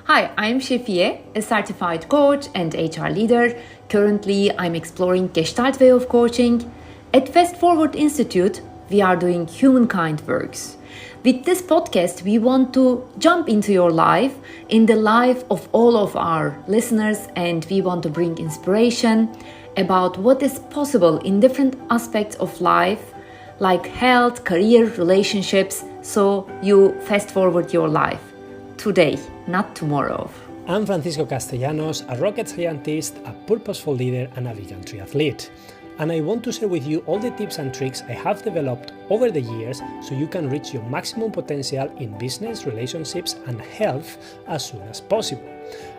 Hi, I'm Şefiye, a certified coach and HR leader. Currently, I'm exploring Gestalt way of coaching. At FastForward-Institute, we are doing humankind works. With this podcast, we want to jump into your life, in the life of all of our listeners, and we want to bring inspiration about what is possible in different aspects of life, like health, career, relationships, so you fast forward your life. Today, not tomorrow. I'm Francisco Castellanos, a rocket scientist, a purposeful leader, and a vegan triathlete. And I want to share with you all the tips and tricks I have developed over the years so you can reach your maximum potential in business, relationships, and health as soon as possible.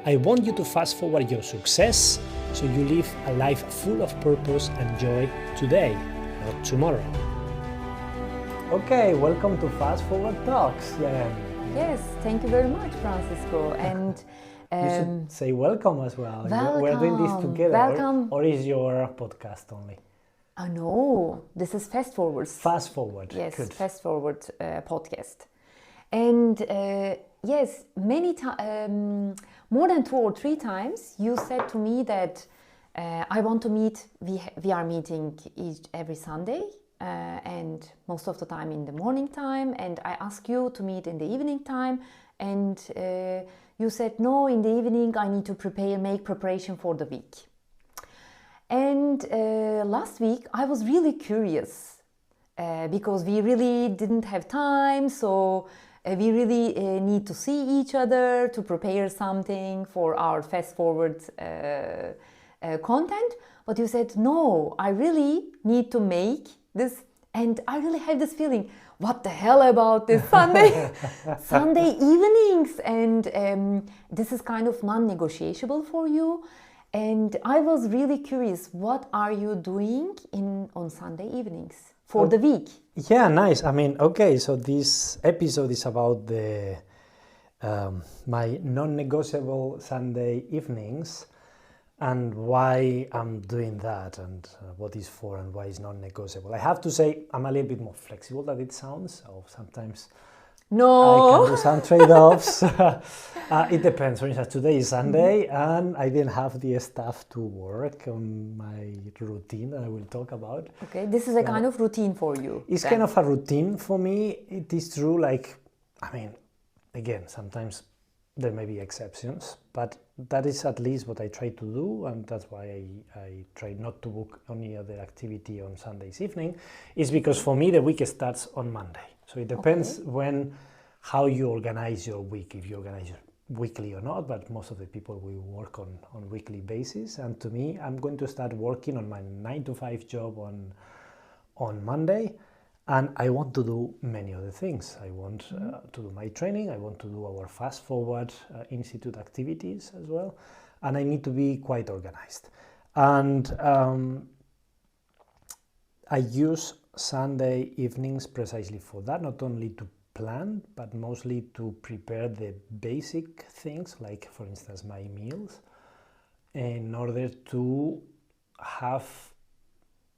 I want you to fast forward your success so you live a life full of purpose and joy today, not tomorrow. Okay, welcome to Fast Forward Talks. Yes, thank you very much, Francisco. And you should say welcome as well. Welcome. We're doing this together. Welcome. Or is your podcast only? No, this is Fast Forward. Fast Forward. Yes, Good. Fast Forward podcast. And yes, more than 2 or 3 times, you said to me that I want to meet. We are meeting every Sunday. And most of the time in the morning time, and I asked you to meet in the evening time, and you said no, in the evening I need to make preparation for the week. And last week I was really curious because we really didn't have time, so we really need to see each other to prepare something for our fast forward content. But you said no, I really need to make this, and I really have this feeling, what the hell about this Sunday evenings, and this is kind of non-negotiable for you. And I was really curious, what are you doing on Sunday evenings for the week? Yeah, nice. I mean, okay, so this episode is about my non-negotiable Sunday evenings, and why I'm doing that, and what is for and why it's non-negotiable. I have to say I'm a little bit more flexible than it sounds, so sometimes I can do some trade-offs. It depends. For instance, today is Sunday, and I didn't have the staff to work on my routine that I will talk about. Okay, this is a kind of routine for you. It's kind of a routine for me. It is true, again, sometimes there may be exceptions, but that is at least what I try to do, and that's why I try not to book any other activity on Sunday's evening, is because for me the week starts on Monday. So it depends how you organize your week, if you organize it weekly or not, but most of the people will work on weekly basis. And to me, I'm going to start working on my 9-to-5 job on Monday. And I want to do many other things. I want to do my training. I want to do our Fast Forward-Institute activities as well. And I need to be quite organized. And I use Sunday evenings precisely for that, not only to plan, but mostly to prepare the basic things, like, for instance, my meals, in order to have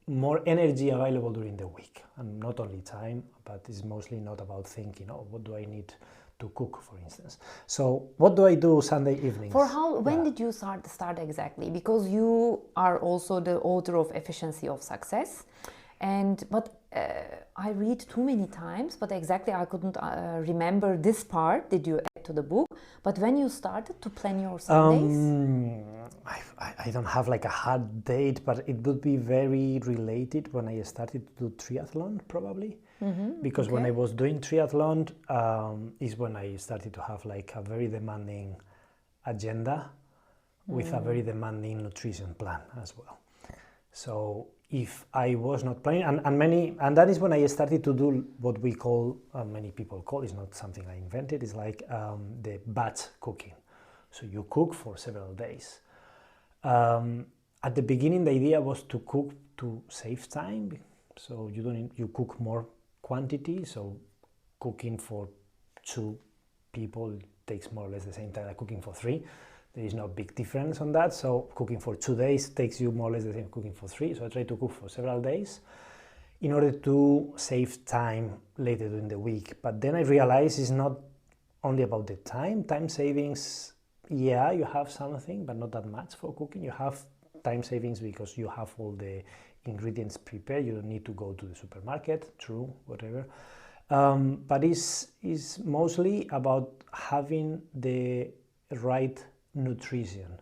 more energy available during the week, and not only time, but it's mostly not about thinking, what do I need to cook, for instance. So what do I do Sunday evenings? When did you start exactly? Because you are also the author of Efficiency of Success, but I read too many times, but exactly I couldn't remember this part. Did you add to the book? But when you started to plan your Sundays? I don't have like a hard date, but it would be very related when I started to do triathlon, probably. Because when I was doing triathlon is when I started to have like a very demanding agenda with a very demanding nutrition plan as well. So if I was not planning, and that is when I started to do what we call, many people call, it's not something I invented, it's like the batch cooking. So you cook for several days. At the beginning, the idea was to cook to save time. So you cook more quantity. So cooking for 2 people takes more or less the same time like cooking for 3. There is no big difference on that. So cooking for 2 days takes you more or less the same cooking for 3. So I try to cook for several days in order to save time later during the week. But then I realized it's not only about the time savings yeah, you have something, but not that much for cooking. You have time savings because you have all the ingredients prepared. You don't need to go to the supermarket, true, whatever. But it's mostly about having the right nutrition.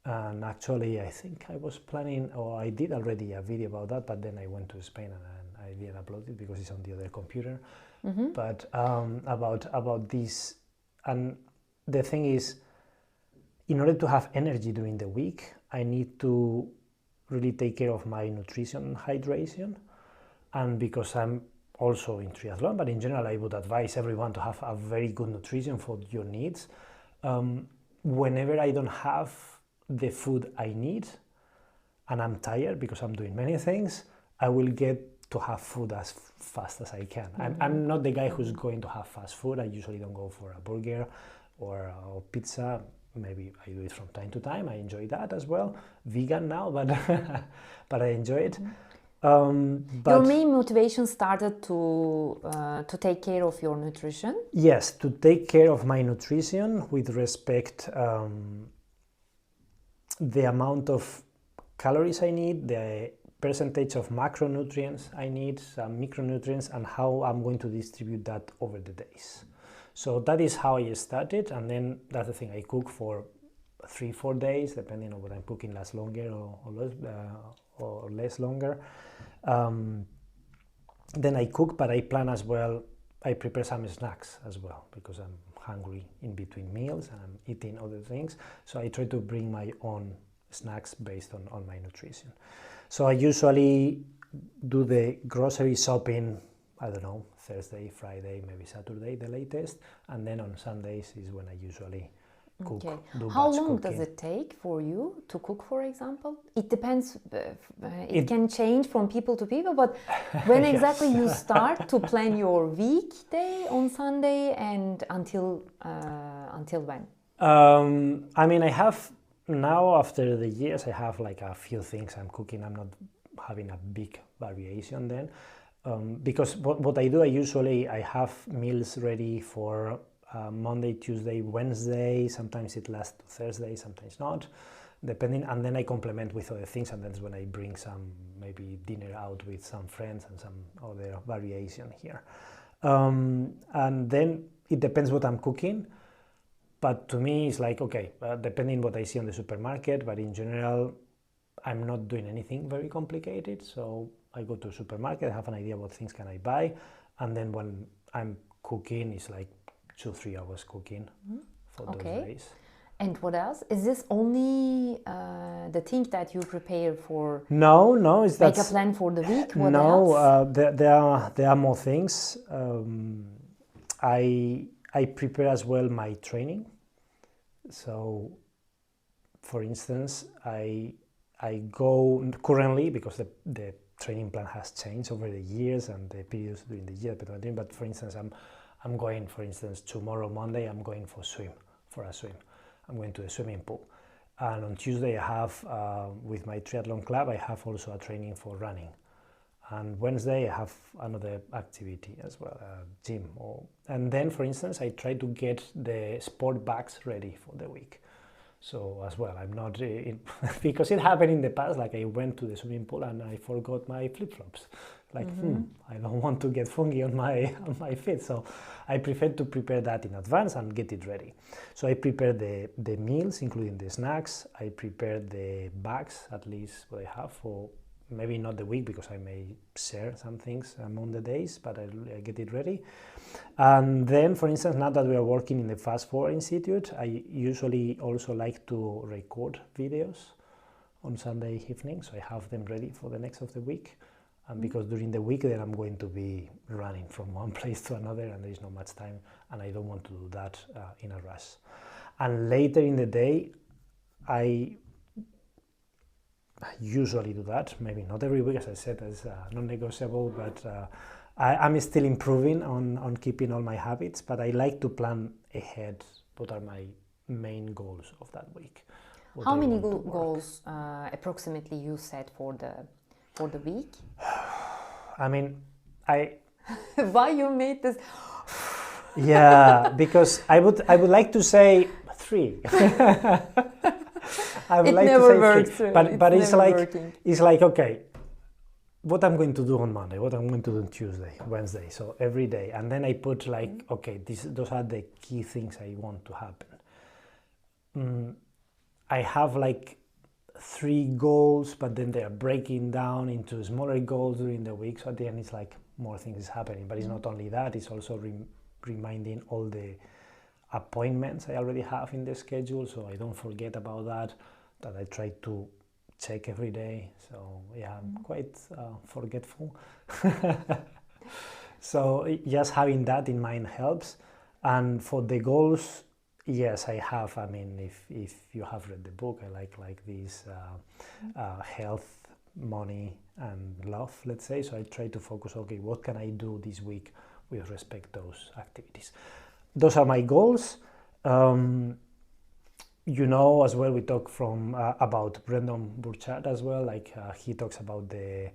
And actually, I think I was planning, or I did already a video about that, but then I went to Spain and I didn't upload it because it's on the other computer. But about this, and the thing is, in order to have energy during the week, I need to really take care of my nutrition and hydration. And because I'm also in triathlon, but in general, I would advise everyone to have a very good nutrition for your needs. Whenever I don't have the food I need and I'm tired because I'm doing many things, I will get to have food as fast as I can. I'm not the guy who's going to have fast food. I usually don't go for a burger or pizza. Maybe I do it from time to time. I enjoy that as well. Vegan now, but but I enjoy it. But your main motivation started to take care of your nutrition? Yes, to take care of my nutrition with respect the amount of calories I need, the percentage of macronutrients I need, some micronutrients, and how I'm going to distribute that over the days. So that is how I started, and then that's the thing. I cook for 3-4 days, depending on what I'm cooking, lasts longer or less longer. Then I cook, but I plan as well. I prepare some snacks as well because I'm hungry in between meals and I'm eating other things. So I try to bring my own snacks based on my nutrition. So I usually do the grocery shopping, I don't know, Thursday, Friday, maybe Saturday, the latest. And then on Sundays is when I usually cook. Okay. Do How batch long cooking. does it take for you to cook, for example? It depends. It can change from people to people, but when Yes. exactly you start to plan your weekday on Sunday and until when? I mean, I have now, after the years, I have like a few things I'm cooking. I'm not having a big variation then. Because what I do, I have meals ready for Monday, Tuesday, Wednesday. Sometimes it lasts to Thursday, sometimes not, depending. And then I complement with other things, and that's when I bring some maybe dinner out with some friends and some other variation here. And then it depends what I'm cooking. But to me, it's like, okay, depending what I see on the supermarket, but in general, I'm not doing anything very complicated. So I go to the supermarket, I have an idea what things can I buy, and then when I'm cooking, it's like 2-3 hours cooking for those days. And what else? Is this only the thing that you prepare for? No, it's make a plan for the week. What no, else? There are more things. I prepare as well my training. So, for instance, I go currently, because the training plan has changed over the years and the periods during the year. But for instance, I'm going, for instance, tomorrow Monday, I'm going for a swim. I'm going to the swimming pool. And on Tuesday, I have, with my triathlon club, I have also a training for running. And Wednesday, I have another activity as well, gym. And then, for instance, I try to get the sport bags ready for the week. So as well, I'm not, because it happened in the past, like I went to the swimming pool and I forgot my flip-flops. Like, I don't want to get funky on my feet. So I prefer to prepare that in advance and get it ready. So I prepare the meals, including the snacks. I prepare the bags, at least what I have for, maybe not the week, because I may share some things among the days, but I get it ready. And then, for instance, now that we are working in the FastForward-Institute, I usually also like to record videos on Sunday evening, so I have them ready for the next of the week. And because during the week then I'm going to be running from one place to another and there is not much time, and I don't want to do that in a rush. And later in the day, I usually do that, maybe not every week, as I said, as non-negotiable, but I'm still improving on keeping all my habits, but I like to plan ahead what are my main goals of that week. How many goals approximately you set for the week? I mean, Why you made this? Yeah, because I would like to say 3. I would It like never to say works, 3, right? but it's never like working. it's like okay, what I'm going to do on Monday, what I'm going to do on Tuesday, Wednesday, so every day, and then I put like okay, those are the key things I want to happen. I have like 3 goals, but then they are breaking down into smaller goals during the week. So at the end, it's like more things is happening. But it's not only that; it's also reminding all the appointments I already have in the schedule, so I don't forget about that. That I try to check every day. So yeah, I'm quite forgetful. So just having that in mind helps. And for the goals, yes, I have. I mean, if you have read the book, I like these health, money, and love, let's say. So I try to focus, okay, what can I do this week with respect to those activities? Those are my goals. You know, as well, we talk from about Brendan Burchard as well. Like he talks about the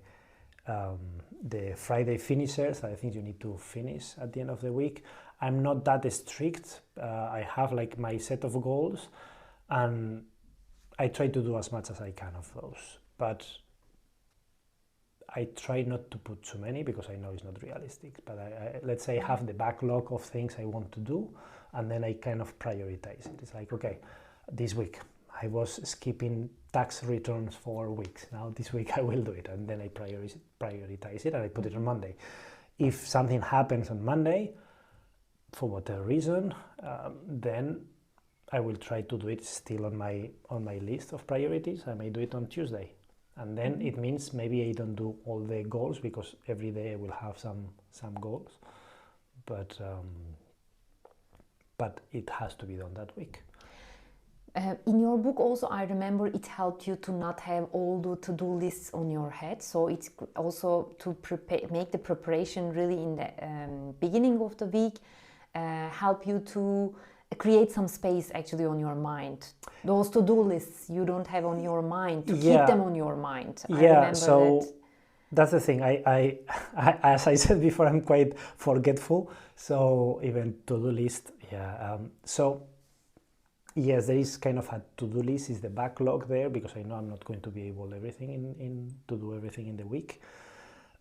Friday finishers. I think you need to finish at the end of the week. I'm not that strict. I have like my set of goals, and I try to do as much as I can of those. But I try not to put too many because I know it's not realistic. But let's say I have the backlog of things I want to do, and then I kind of prioritize it. It's like, okay, this week I was skipping tax returns for weeks. Now this week I will do it, and then I prioritize it and I put it on Monday. If something happens on Monday, for whatever reason, then I will try to do it still on my list of priorities. I may do it on Tuesday, and then it means maybe I don't do all the goals because every day I will have some goals, but it has to be done that week. In your book also, I remember it helped you to not have all the to-do lists on your head. So it's also to make the preparation really in the beginning of the week, help you to create some space actually on your mind. Those to-do lists you don't have on your mind, to keep them on your mind. I remember so that. That's the thing. I as I said before, I'm quite forgetful. So even to-do list, so yes, there is kind of a to-do list, is the backlog there, because I know I'm not going to be able to do everything in the week.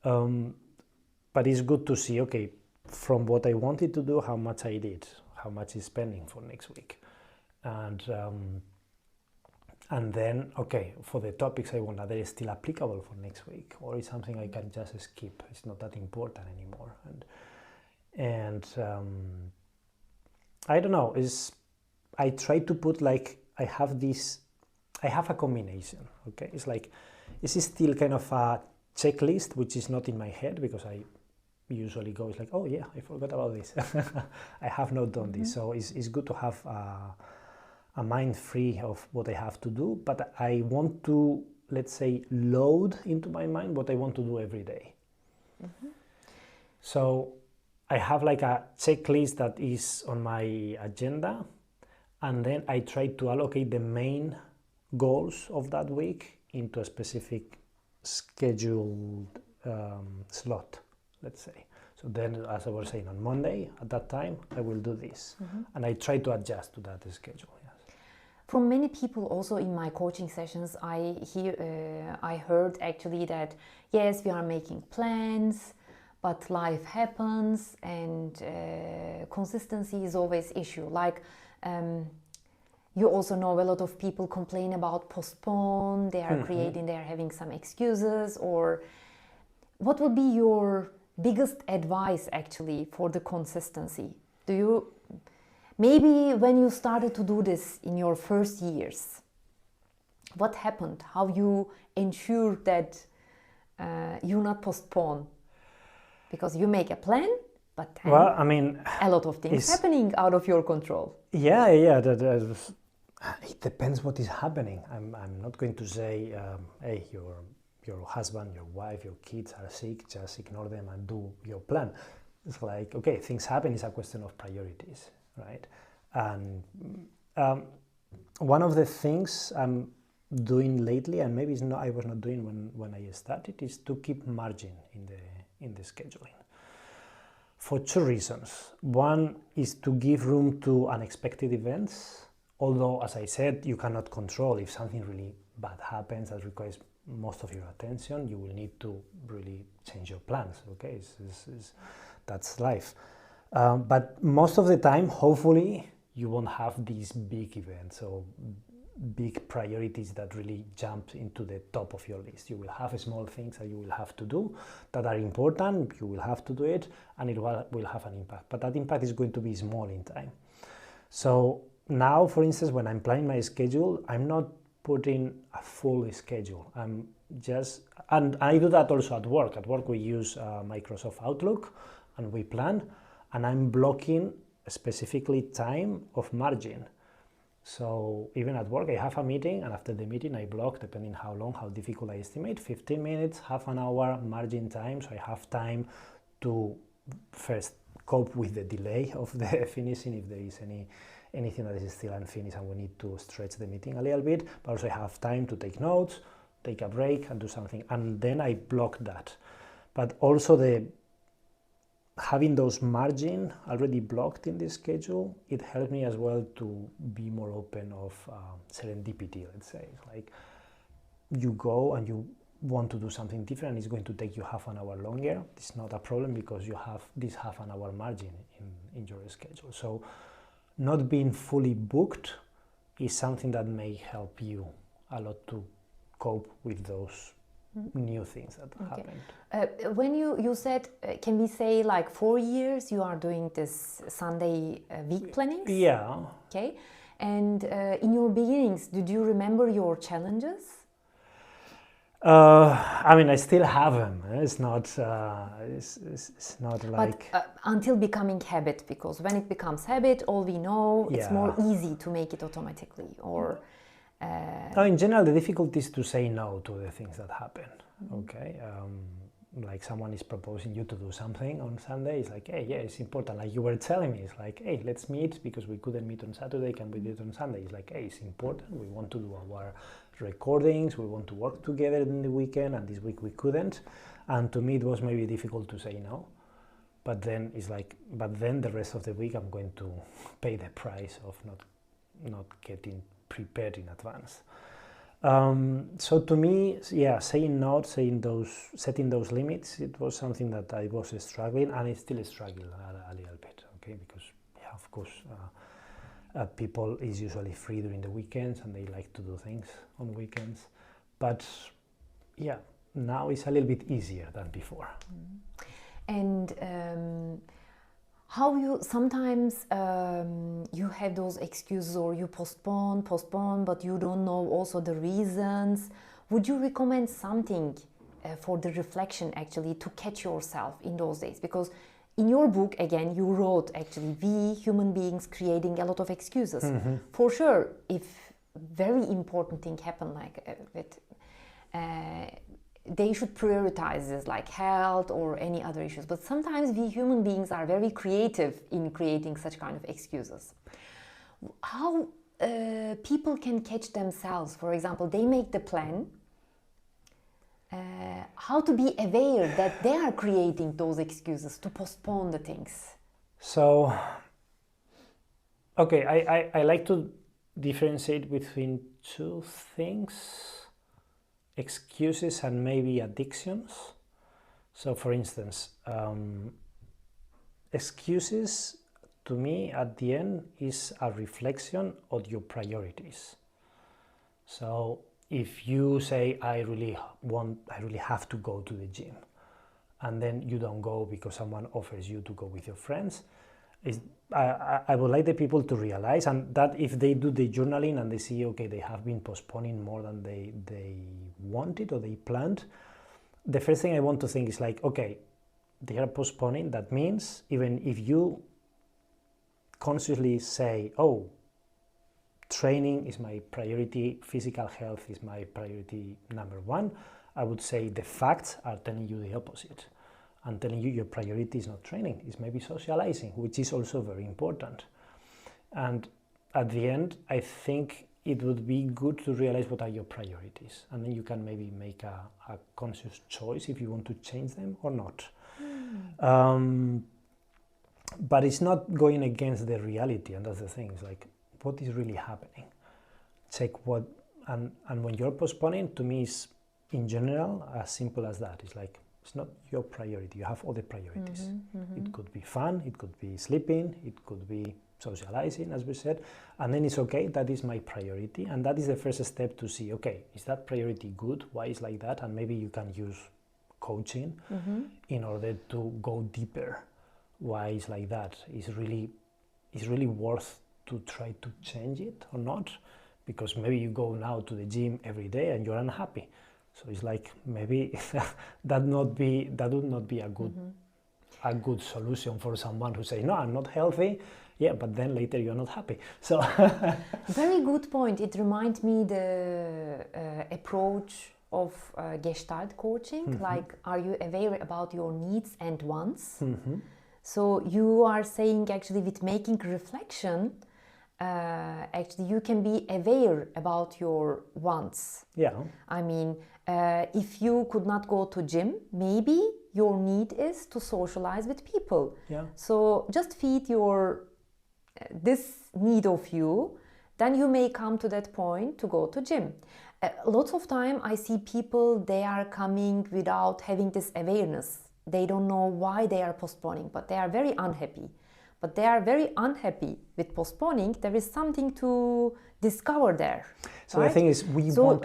But it's good to see, okay, from what I wanted to do, how much I did, how much is spending for next week. And then, okay, for the topics I want, are they still applicable for next week? Or is something I can just skip? It's not that important anymore. And I don't know, I try to put like, I have a combination, okay? It's like, this is still kind of a checklist, which is not in my head because I usually go, it's like, oh yeah, I forgot about this. I have not done this. So it's good to have a mind free of what I have to do, but I want to, let's say, load into my mind what I want to do every day. So I have like a checklist that is on my agenda, and then I try to allocate the main goals of that week into a specific scheduled slot, let's say. So then, as I was saying, on Monday at that time, I will do this. And I try to adjust to that schedule. Yes. From many people also in my coaching sessions, I heard actually that, yes, we are making plans, but life happens, and consistency is always issue. Like, you also know a lot of people complain about postpone, they are they're having some excuses. Or what would be your biggest advice actually for the consistency? Maybe when you started to do this in your first years, what happened? How you ensure that you not postpone? Because you make a plan, but then well, I mean, a lot of things happening out of your control. Yeah. It depends what is happening. I'm not going to say, hey, your husband, your wife, your kids are sick, just ignore them and do your plan. It's like, okay, things happen. It's a question of priorities, right? And one of the things I'm doing lately, and maybe I was not doing when I started, is to keep margin in the scheduling. For two reasons. One is to give room to unexpected events, Although, as I said, you cannot control if something really bad happens that requires most of your attention, you will need to really change your plans, okay? That's life. But most of the time, hopefully, you won't have these big events or big priorities that really jump into the top of your list. You will have small things that you will have to do that are important, you will have to do it, and it will have an impact. But that impact is going to be small in time. So now, for instance, when I'm planning my schedule, I'm not putting a full schedule. I'm just, and I do that also at work. At work we use Microsoft Outlook and we plan, and I'm blocking specifically time of margin. So even at work I have a meeting, and after the meeting I block, depending how long, how difficult I estimate, 15 minutes, half an hour margin time, so I have time to first cope with the delay of the finishing if there is anything that is still unfinished and we need to stretch the meeting a little bit, but also I have time to take notes, take a break and do something, and then I block that. But also having those margin already blocked in the schedule, it helped me as well to be more open of serendipity, let's say. Like you go and you want to do something different, it's going to take you half an hour longer. It's not a problem because you have this half an hour margin in your schedule. So not being fully booked is something that may help you a lot to cope with those new things that happened. When you said, can we say like 4 years you are doing this Sunday week plannings? Yeah. Okay. And in your beginnings, did you remember your challenges? I mean, I still have them. It's not. It's not like. But until becoming habit, because when it becomes habit, all we know, it's more easy to make it automatically. Or. In general, the difficulty is to say no to the things that happen. Okay. Like someone is proposing you to do something on Sunday, it's like, hey, yeah, it's important. Like you were telling me, it's like, hey, let's meet because we couldn't meet on Saturday, can we do it on Sunday? It's like, hey, it's important. We want to do our recordings, we want to work together in the weekend, and this week we couldn't. And to me, it was maybe difficult to say no. But then it's like, but then the rest of the week, I'm going to pay the price of not getting prepared in advance. So to me, yeah, saying no, setting those limits, it was something that I was struggling, and I still struggle a little bit, okay, because yeah, of course, people is usually free during the weekends and they like to do things on weekends, but yeah, now it's a little bit easier than before. And how you sometimes you have those excuses, or you postpone, but you don't know also the reasons. Would you recommend something for the reflection actually to catch yourself in those days? Because in your book, again, you wrote actually we human beings creating a lot of excuses. For sure, if very important thing happen like they should prioritize this, like health or any other issues. But sometimes we human beings are very creative in creating such kind of excuses. How people can catch themselves, for example, they make the plan, how to be aware that they are creating those excuses to postpone the things? So, okay, I like to differentiate between two things: excuses and maybe addictions. So for instance, excuses to me at the end is a reflection of your priorities. So if you say, I really have to go to the gym, and then you don't go because someone offers you to go with your friends, I would like the people to realize, and that if they do the journaling and they see, okay, they have been postponing more than they wanted or they planned, the first thing I want to think is like, okay, they are postponing. That means even if you consciously say, oh, training is my priority, physical health is my priority number one, I would say the facts are telling you the opposite. And telling you your priority is not training, it's maybe socializing, which is also very important. And at the end, I think it would be good to realize what are your priorities. And then you can maybe make a conscious choice if you want to change them or not. But it's not going against the reality, and that's the thing. It's like what is really happening. Check what, and when you're postponing, to me is in general as simple as that. It's like, it's not your priority, you have other priorities. It could be fun, it could be sleeping, it could be socializing, as we said, and then it's okay, that is my priority, and that is the first step to see, okay, is that priority good? Why is like that? And maybe you can use coaching in order to go deeper. Why is like that? Is really worth to try to change it or not? Because maybe you go now to the gym every day and you're unhappy. So it's like, maybe that would not be a good solution for someone who says, no, I'm not healthy. Yeah, but then later you're not happy. So very good point. It reminds me the approach of Gestalt coaching. Like, are you aware about your needs and wants? So you are saying, actually, with making reflection, actually you can be aware about your wants. Yeah. I mean, if you could not go to gym, maybe your need is to socialize with people. Yeah. So just feed your this need of you, then you may come to that point to go to gym. Lots of time I see people, they are coming without having this awareness. They don't know why they are postponing, but they are very unhappy. But they are very unhappy with postponing. There is something to discover there. So right? the thing is, we want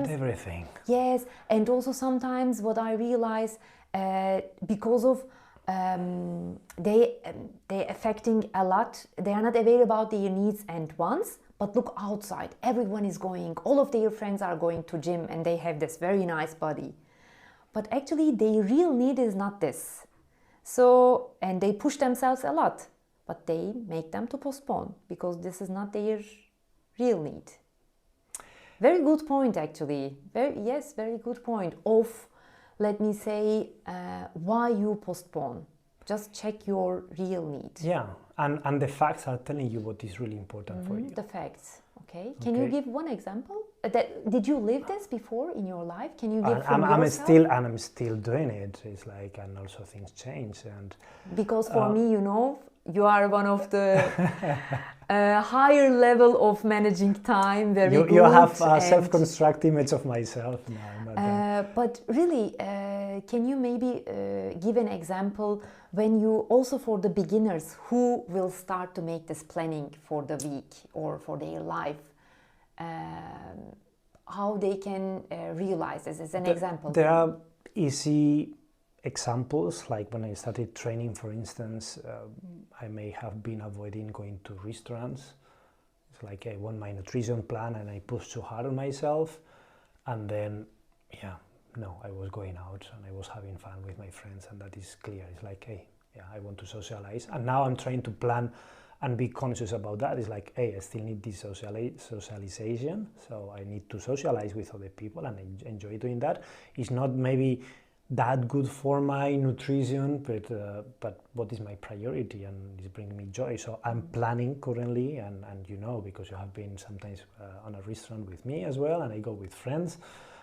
everything. Yes, and also sometimes what I realize, because of they affecting a lot, they are not aware about their needs and wants. But look outside, everyone is going, all of their friends are going to gym and they have this very nice body. But actually their real need is not this. So, and they push themselves a lot, but they make them to postpone because this is not their real need. Very good point, actually. Very good point of, let me say, why you postpone. Just check your real need. Yeah, and the facts are telling you what is really important for you. The facts. Okay. Can you give one example? Did you live this before in your life? Can you give from yourself? I'm still doing it. It's like, and also things change, and because for me, you are one of the higher level of managing time. Very good. You have a self-construct image of myself now. But really, can you maybe give an example when you also, for the beginners who will start to make this planning for the week or for their life, how they can realize this as an example? There are easy examples, like when I started training, for instance, I may have been avoiding going to restaurants. It's like, I want my nutrition plan and I push too hard on myself, and then I was going out and I was having fun with my friends, and that is clear. It's like, hey, I want to socialize, and now I'm trying to plan and be conscious about that. It's like, hey, I still need this socialization, so I need to socialize with other people, and I enjoy doing that. It's not maybe that good for my nutrition, but what is my priority, and it's bringing me joy. So I'm planning currently, and because you have been sometimes on a restaurant with me as well, and I go with friends,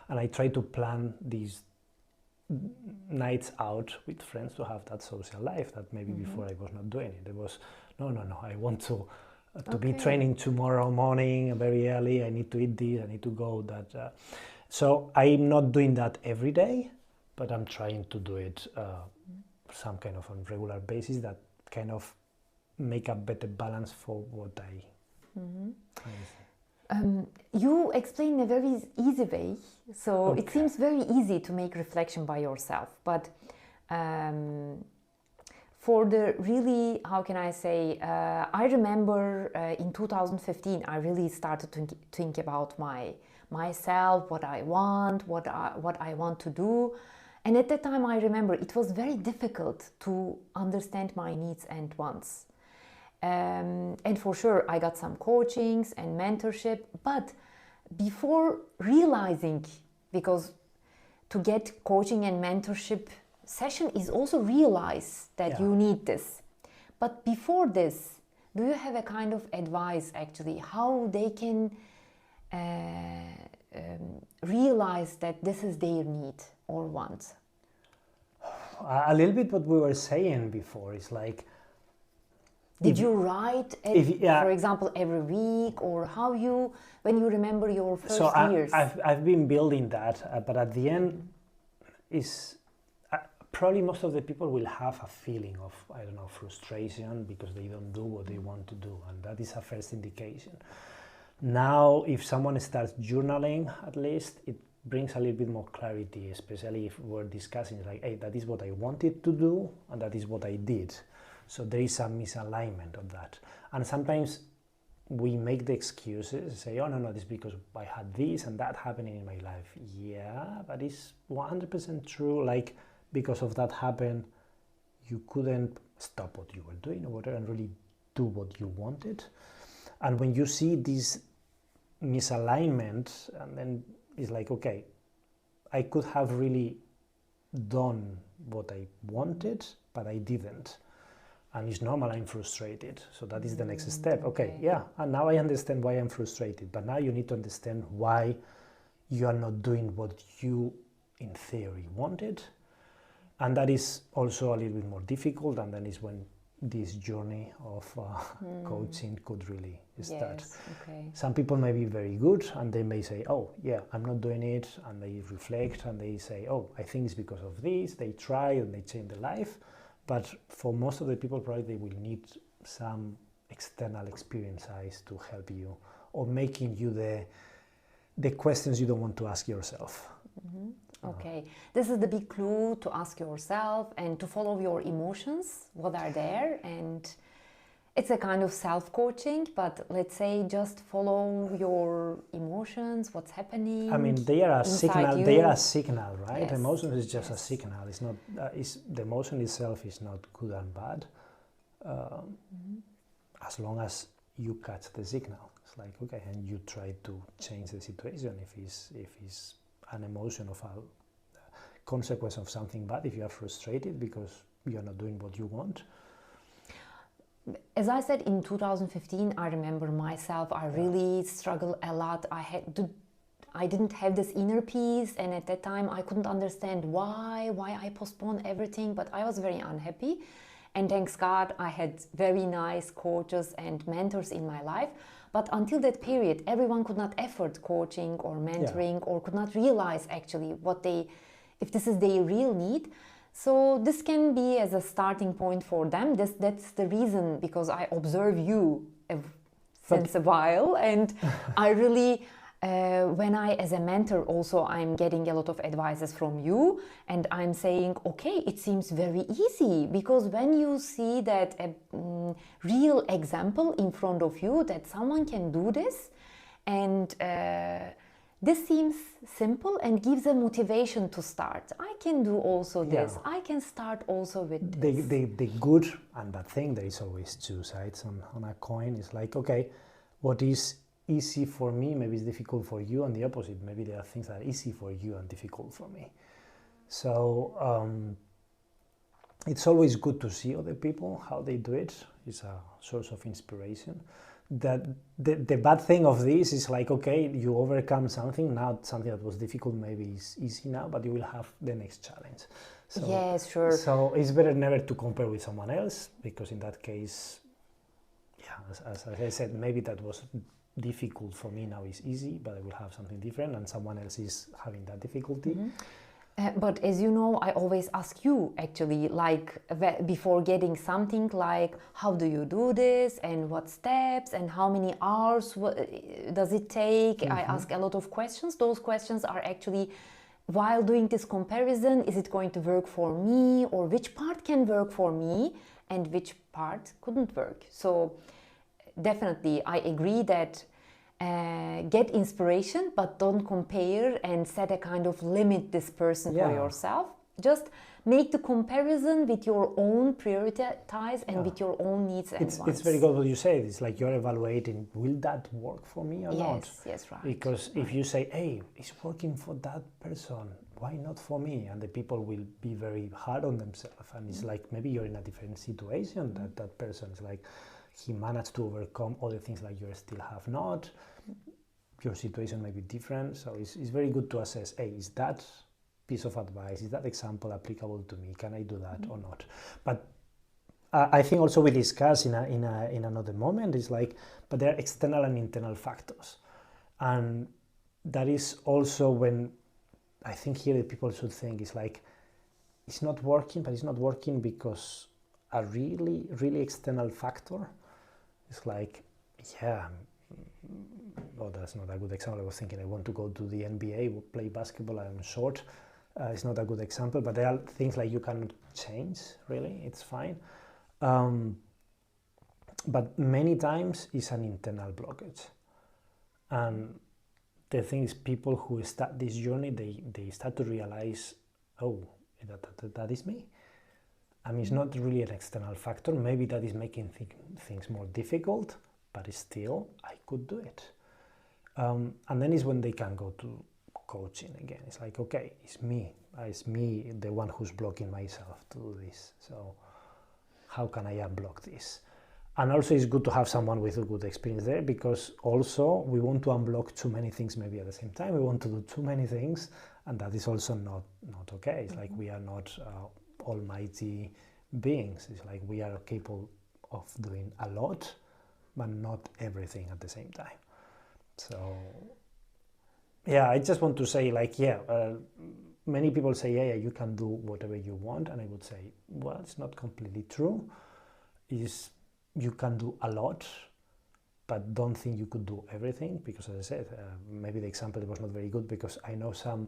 and I try to plan these nights out with friends to have that social life that maybe before I was not doing it. It was, no, I want to be training tomorrow morning very early, I need to eat this, I need to go that. So I'm not doing that every day, but I'm trying to do it some kind of on regular basis that kind of make a better balance for what I you explain in a very easy way, so it seems very easy to make reflection by yourself, but for the really, how can I say, I remember in 2015 I really started to think about myself, what I want, what I want to do. And at that time I remember it was very difficult to understand my needs and wants. And for sure I got some coachings and mentorship, but before realizing, because to get coaching and mentorship session is also realize that you need this. But before this, do you have a kind of advice actually how they can realize that this is their need or want? A little bit what we were saying before is like, Did you write, for example, every week, or how you, when you remember your first years? I've been building that, but at the end, is probably most of the people will have a feeling of, I don't know, frustration because they don't do what they want to do, and that is a first indication. Now, if someone starts journaling, at least, it brings a little bit more clarity, especially if we're discussing, like, hey, that is what I wanted to do, and that is what I did. So there is a misalignment of that. And sometimes we make the excuses, say, oh, no, this is because I had this and that happening in my life. Yeah, but it's 100% true. Like, because of that happened, you couldn't stop what you were doing or whatever and really do what you wanted. And when you see this misalignment, and then it's like, okay, I could have really done what I wanted, but I didn't. And it's normal, I'm frustrated. So that is the next step. Okay, yeah, and now I understand why I'm frustrated. But now you need to understand why you are not doing what you, in theory, wanted. And that is also a little bit more difficult. And then is when this journey of coaching could really start. Yes, okay. Some people may be very good and they may say, oh, yeah, I'm not doing it. And they reflect and they say, oh, I think it's because of this. They try and they change their life. But for most of the people, probably they will need some external experience eyes to help you, or making you the questions you don't want to ask yourself. Okay, this is the big clue, to ask yourself and to follow your emotions, what are there, and it's a kind of self-coaching, but let's say just follow your emotions, what's happening. I mean, they are a signal. You. They are a signal, right? Yes. Emotions is just a signal. It's not. The emotion itself is not good and bad, as long as you catch the signal. It's like, okay, and you try to change the situation. If it's an emotion of a consequence of something bad, if you are frustrated because you are not doing what you want. As I said, in 2015, I remember myself, I really struggled a lot. I didn't have this inner peace, and at that time I couldn't understand why I postponed everything, but I was very unhappy. And thanks God, I had very nice coaches and mentors in my life. But until that period, everyone could not afford coaching or mentoring, or could not realize actually if this is their real need. So this can be as a starting point for them. That's the reason, because I observe you since a while, and I really, when I, as a mentor also, I'm getting a lot of advices from you, and I'm saying, okay, it seems very easy, because when you see that a real example in front of you, that someone can do this, and this seems simple and gives a motivation to start. I can do also this. I can start also with this. The good and bad thing, there is always two sides on a coin. It's like, okay, what is easy for me maybe is difficult for you, and the opposite. Maybe there are things that are easy for you and difficult for me. So it's always good to see other people, how they do it. It's a source of inspiration. That the bad thing of this is like, okay, you overcome something, now something that was difficult maybe is easy now, but you will have the next challenge. So, yes, sure. So it's better never to compare with someone else, because in that case, as I said, maybe that was difficult for me, now is easy, but I will have something different, and someone else is having that difficulty. But as you know, I always ask you actually, like before getting something, like how do you do this, and what steps, and how many hours does it take? I ask a lot of questions. Those questions are actually, while doing this comparison, is it going to work for me, or which part can work for me and which part couldn't work? So definitely I agree that get inspiration, but don't compare and set a kind of limit this person for yourself. Just make the comparison with your own prioritize and with your own needs and wants. It's very good what you say. It's like you're evaluating, will that work for me or not? Yes, right. Because if you say, hey, it's working for that person, why not for me? And the people will be very hard on themselves. And it's like, maybe you're in a different situation, that person is like, he managed to overcome all the things like you still have not. Your situation may be different. So it's very good to assess, hey, is that piece of advice, is that example applicable to me? Can I do that or not? But I think also we discussed in another moment is like, but there are external and internal factors, and that is also when I think here the people should think is like, it's not working, but it's not working because a really, really external factor. It's like, yeah, well, that's not a good example. I was thinking I want to go to the NBA, play basketball, I'm short. It's not a good example, but there are things like you cannot change, really, it's fine. But many times it's an internal blockage. And the thing is, people who start this journey, they start to realize, oh, that is me. I mean, it's not really an external factor. Maybe that is making things more difficult, but still, I could do it. And then is when they can go to coaching again. It's like, okay, it's me, the one who's blocking myself to do this. So how can I unblock this? And also it's good to have someone with a good experience there, because also we want to unblock too many things maybe at the same time. We want to do too many things, and that is also not okay. It's like we are not almighty beings. It's like we are capable of doing a lot, but not everything at the same time. So yeah, I just want to say, like, many people say, yeah, you can do whatever you want, and I would say, well, it's not completely true. You can do a lot, but don't think you could do everything, because as I said, maybe the example was not very good, because I know some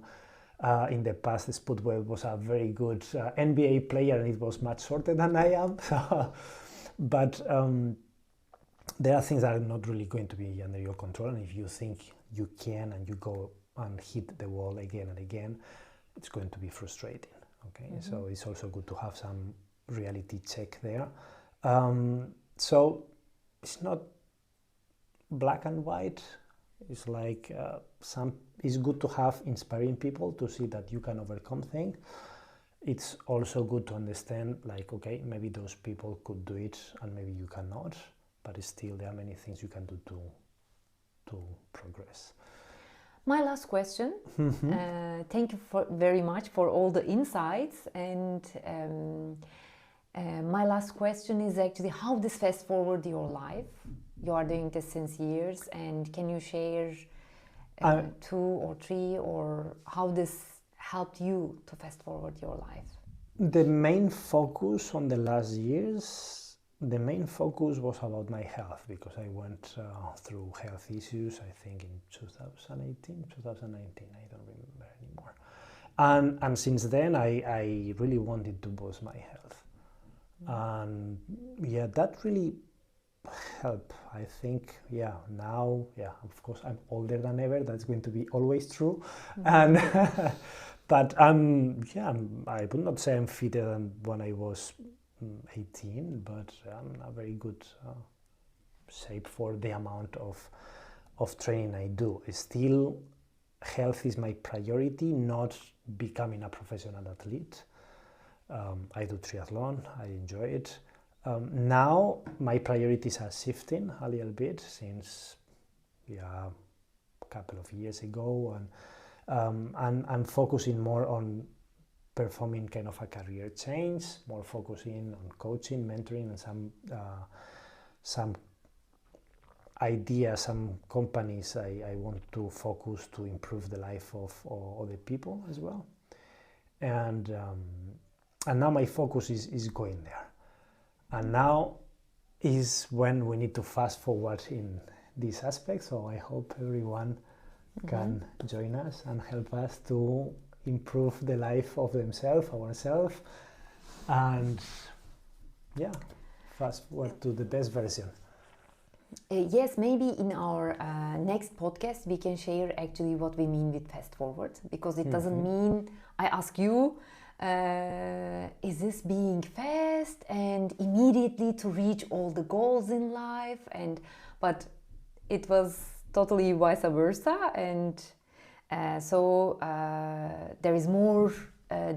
in the past Spudweb was a very good NBA player, and it was much shorter than I am. But there are things that are not really going to be under your control, and if you think you can and you go and hit the wall again and again, it's going to be frustrating. Okay, so it's also good to have some reality check there. So it's not black and white. It's like it's good to have inspiring people to see that you can overcome things. It's also good to understand, like, okay, maybe those people could do it and maybe you cannot, but still there are many things you can do to progress. My last question. Thank you very much for all the insights, and my last question is actually, how does fast forward your life? You are doing this since years, and can you share 2 or 3, or how this helped you to fast forward your life? The main focus on the last years, the main focus was about my health, because I went through health issues, I think in 2019, I don't remember anymore. And since then, I really wanted to boost my health. And yeah, that really helped. I think, now, of course, I'm older than ever. That's going to be always true. And but I would not say I'm fitter than when I was 18, but I'm in a very good shape for the amount of training I do. Still, health is my priority, not becoming a professional athlete. I do triathlon, I enjoy it. Now my priorities are shifting a little bit since a couple of years ago, and I'm focusing more on performing kind of a career change, more focusing on coaching, mentoring, and some ideas, some companies I want to focus to improve the life of other people as well. And now my focus is going there. And now is when we need to fast forward in this aspect. So I hope everyone can join us and help us to improve the life of themselves, ourselves, and fast forward to the best version. Yes, maybe in our next podcast we can share actually what we mean with fast forward, because it doesn't mean I ask you, is this being fast and immediately to reach all the goals in life, but it was totally vice versa, and so there is more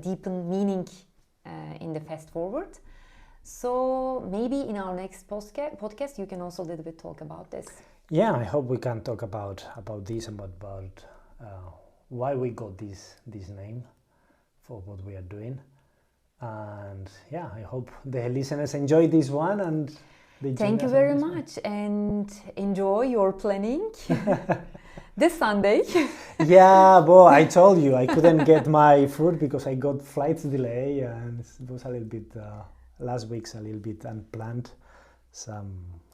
deepened meaning in the fast forward. So maybe in our next podcast you can also a little bit talk about this. Yeah, I hope we can talk about this, about why we got this name for what we are doing, And yeah, I hope the listeners enjoy this one and they join Thank you us on very this much, and enjoy your planning this Sunday. Yeah, but I told you I couldn't get my fruit because I got flight delay, and it was a little bit last week's a little bit unplanned. Some,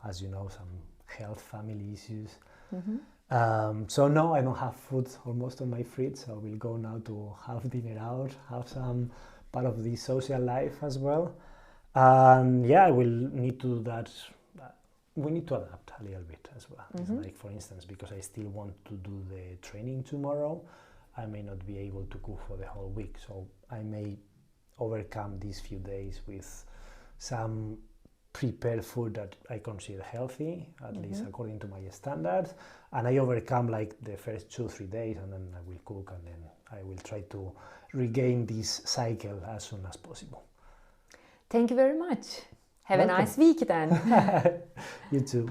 as you know, some health family issues. So no, I don't have food almost on my fridge. So we'll go now to have dinner out, have some part of the social life as well. And yeah, I will need to do that. We need to adapt a little bit as well. It's like, for instance, because I still want to do the training tomorrow, I may not be able to cook for the whole week. So I may overcome these few days with some prepared food that I consider healthy, at least according to my standards. And I overcome like the first 2-3 days, and then I will cook, and then I will try to regain this cycle as soon as possible. Thank you very much. Have Welcome. a nice week then. You too.